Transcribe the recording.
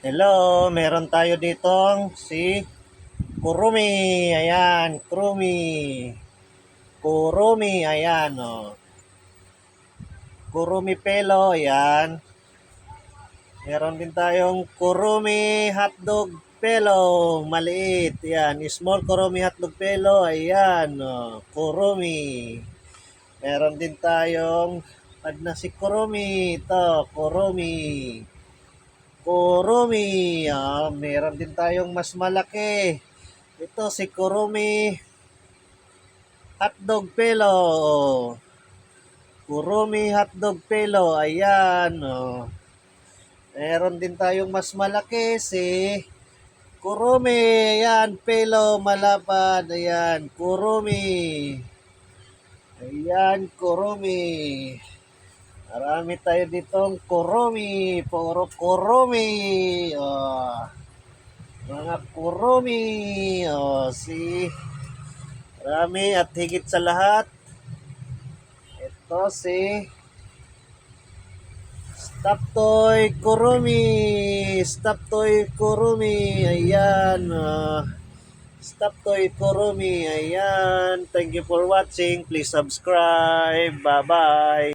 Hello, meron tayo ditong si Kurumi. Ayan, Kurumi. Kurumi, ayan, oh. Kurumi Pelo, ayan. Meron din tayong Kurumi Hotdog Pelo, maliit. Ayan, small Kurumi Hotdog Pelo, ayan, oh. Kurumi. Meron din tayong na si Kurumi, ito, Kurumi. Kurumi, meron din tayong mas malaki. Ito si Kurumi Hotdog Pelo. Kurumi Hotdog Pelo. Ayan. Oh. Meron din tayong mas malaki si Kurumi. Ayan. Pelo malapad. Ayan. Kurumi. Ayan. Kurumi. Marami tayo ditong Kurumi. Puro Kurumi. Oh. Mga Kurumi. Oh, si marami at higit sa lahat, ito si Stop Toy Kurumi. Stop Toy Kurumi. Ayan. Stop Toy Kurumi. Ayan. Thank you for watching. Please subscribe. Bye-bye.